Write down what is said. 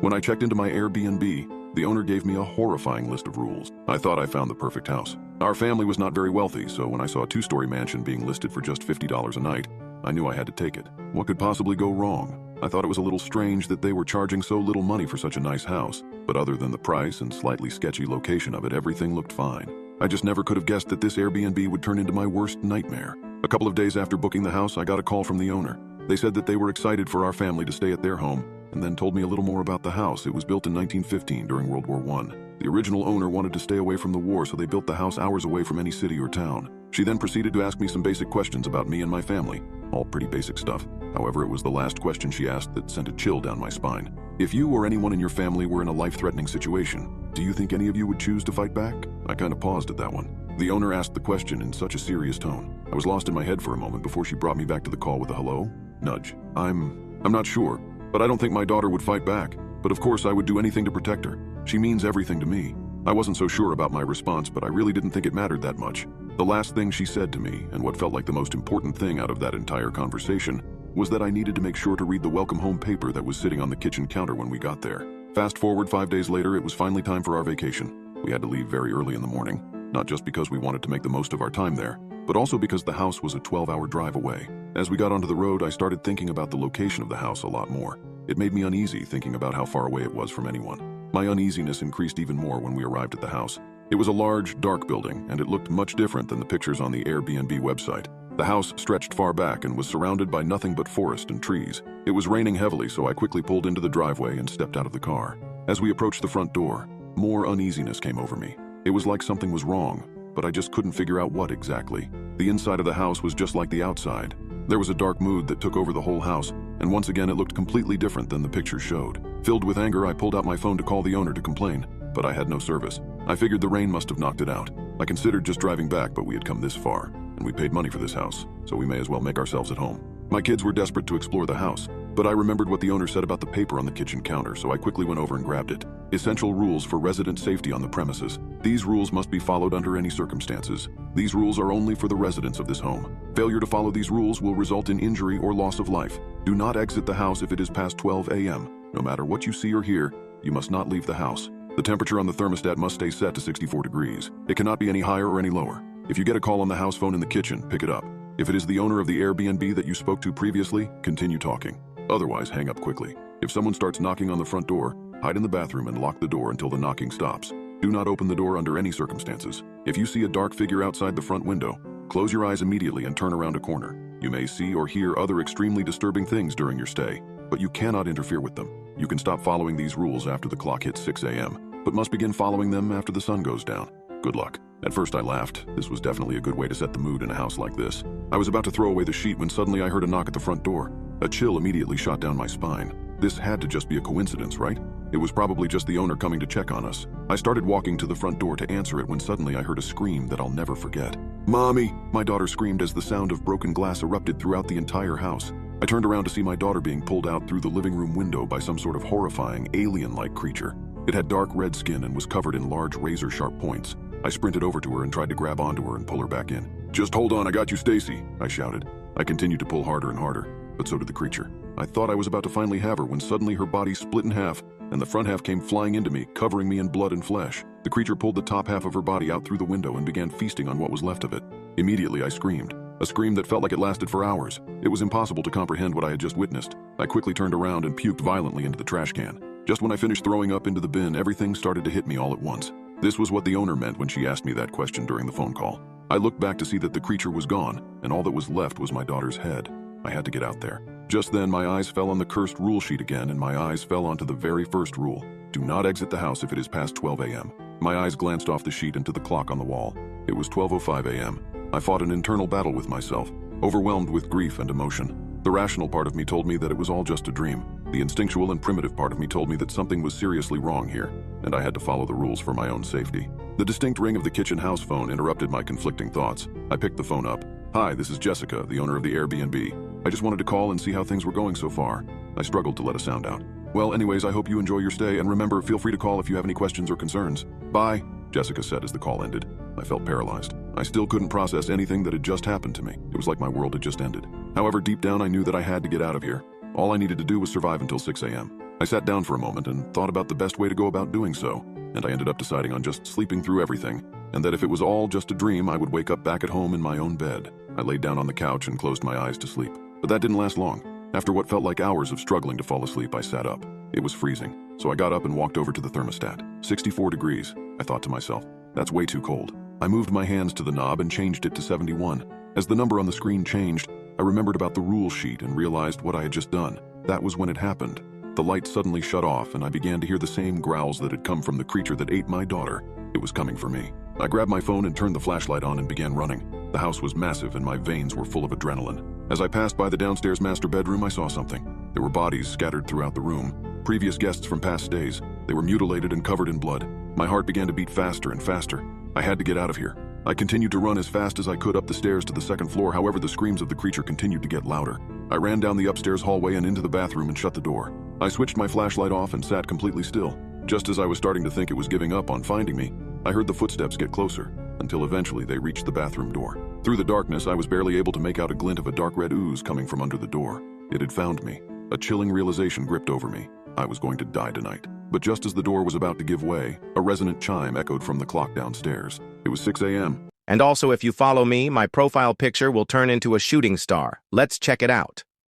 When I checked into my Airbnb, the owner gave me a horrifying list of rules. I thought I found the perfect house. Our family was not very wealthy, so when I saw a two-story mansion being listed for just $50 a night, I knew I had to take it. What could possibly go wrong? I thought it was a little strange that they were charging so little money for such a nice house, but other than the price and slightly sketchy location of it, everything looked fine. I just never could have guessed that this Airbnb would turn into my worst nightmare. A couple of days after booking the house, I got a call from the owner. They said that they were excited for our family to stay at their home, and then told me a little more about the house. It was built in 1915 during World War I. The original owner wanted to stay away from the war, so they built the house hours away from any city or town. She then proceeded to ask me some basic questions about me and my family. All pretty basic stuff. However, it was the last question she asked that sent a chill down my spine. If you or anyone in your family were in a life-threatening situation, do you think any of you would choose to fight back? I kind of paused at that one. The owner asked the question in such a serious tone. I was lost in my head for a moment before she brought me back to the call with a hello? Nudge. I'm not sure, but I don't think my daughter would fight back. But of course I would do anything to protect her. She means everything to me. I wasn't so sure about my response, but I really didn't think it mattered that much. The last thing she said to me, and what felt like the most important thing out of that entire conversation, was that I needed to make sure to read the welcome home paper that was sitting on the kitchen counter when we got there. Fast forward 5 days later, it was finally time for our vacation. We had to leave very early in the morning, not just because we wanted to make the most of our time there, but also because the house was a 12-hour drive away. As we got onto the road, I started thinking about the location of the house a lot more. It made me uneasy thinking about how far away it was from anyone. My uneasiness increased even more when we arrived at the house. It was a large, dark building, and it looked much different than the pictures on the Airbnb website. The house stretched far back and was surrounded by nothing but forest and trees. It was raining heavily, so I quickly pulled into the driveway and stepped out of the car. As we approached the front door, more uneasiness came over me. It was like something was wrong, but I just couldn't figure out what exactly. The inside of the house was just like the outside. There was a dark mood that took over the whole house, and once again it looked completely different than the pictures showed. Filled with anger, I pulled out my phone to call the owner to complain, but I had no service. I figured the rain must have knocked it out. I considered just driving back, but we had come this far, and we paid money for this house, so we may as well make ourselves at home. My kids were desperate to explore the house, but I remembered what the owner said about the paper on the kitchen counter, so I quickly went over and grabbed it. Essential rules for resident safety on the premises. These rules must be followed under any circumstances. These rules are only for the residents of this home. Failure to follow these rules will result in injury or loss of life. Do not exit the house if it is past 12 a.m. No matter what you see or hear, you must not leave the house. The temperature on the thermostat must stay set to 64 degrees. It cannot be any higher or any lower. If you get a call on the house phone in the kitchen, pick it up. If it is the owner of the Airbnb that you spoke to previously, continue talking. Otherwise, hang up quickly. If someone starts knocking on the front door, hide in the bathroom and lock the door until the knocking stops. Do not open the door under any circumstances. If you see a dark figure outside the front window, close your eyes immediately and turn around a corner. You may see or hear other extremely disturbing things during your stay, but you cannot interfere with them. You can stop following these rules after the clock hits 6 a.m., but must begin following them after the sun goes down. Good luck. At first I laughed. This was definitely a good way to set the mood in a house like this. I was about to throw away the sheet when suddenly I heard a knock at the front door. A chill immediately shot down my spine. This had to just be a coincidence, right? It was probably just the owner coming to check on us. I started walking to the front door to answer it when suddenly I heard a scream that I'll never forget. "Mommy!" My daughter screamed as the sound of broken glass erupted throughout the entire house. I turned around to see my daughter being pulled out through the living room window by some sort of horrifying, alien-like creature. It had dark red skin and was covered in large razor-sharp points. I sprinted over to her and tried to grab onto her and pull her back in. "Just hold on, I got you, Stacy," I shouted. I continued to pull harder and harder, but so did the creature. I thought I was about to finally have her when suddenly her body split in half, and the front half came flying into me, covering me in blood and flesh. The creature pulled the top half of her body out through the window and began feasting on what was left of it. Immediately I screamed, a scream that felt like it lasted for hours. It was impossible to comprehend what I had just witnessed. I quickly turned around and puked violently into the trash can. Just when I finished throwing up into the bin, everything started to hit me all at once. This was what the owner meant when she asked me that question during the phone call. I looked back to see that the creature was gone, and all that was left was my daughter's head. I had to get out there. Just then, my eyes fell on the cursed rule sheet again, and my eyes fell onto the very first rule. Do not exit the house if it is past 12 a.m. My eyes glanced off the sheet and to the clock on the wall. It was 12:05 a.m. I fought an internal battle with myself, overwhelmed with grief and emotion. The rational part of me told me that it was all just a dream. The instinctual and primitive part of me told me that something was seriously wrong here, and I had to follow the rules for my own safety. The distinct ring of the kitchen house phone interrupted my conflicting thoughts. I picked the phone up. "Hi, this is Jessica, the owner of the Airbnb. I just wanted to call and see how things were going so far." I struggled to let a sound out. "Well, anyways, I hope you enjoy your stay, and remember, feel free to call if you have any questions or concerns. Bye," Jessica said as the call ended. I felt paralyzed. I still couldn't process anything that had just happened to me. It was like my world had just ended. However, deep down I knew that I had to get out of here. All I needed to do was survive until 6 a.m. I sat down for a moment and thought about the best way to go about doing so, and I ended up deciding on just sleeping through everything, and that if it was all just a dream, I would wake up back at home in my own bed. I laid down on the couch and closed my eyes to sleep. But that didn't last long. After what felt like hours of struggling to fall asleep, I sat up. It was freezing, so I got up and walked over to the thermostat. 64 degrees, I thought to myself. That's way too cold. I moved my hands to the knob and changed it to 71. As the number on the screen changed, I remembered about the rule sheet and realized what I had just done. That was when it happened. The light suddenly shut off, and I began to hear the same growls that had come from the creature that ate my daughter. It was coming for me. I grabbed my phone and turned the flashlight on and began running. The house was massive and my veins were full of adrenaline. As I passed by the downstairs master bedroom, I saw something. There were bodies scattered throughout the room. Previous guests from past stays. They were mutilated and covered in blood. My heart began to beat faster and faster. I had to get out of here. I continued to run as fast as I could up the stairs to the second floor. However, the screams of the creature continued to get louder. I ran down the upstairs hallway and into the bathroom and shut the door. I switched my flashlight off and sat completely still. Just as I was starting to think it was giving up on finding me, I heard the footsteps get closer, until eventually they reached the bathroom door. Through the darkness, I was barely able to make out a glint of a dark red ooze coming from under the door. It had found me. A chilling realization gripped over me. I was going to die tonight. But just as the door was about to give way, a resonant chime echoed from the clock downstairs. It was 6 a.m. And also, if you follow me, my profile picture will turn into a shooting star. Let's check it out.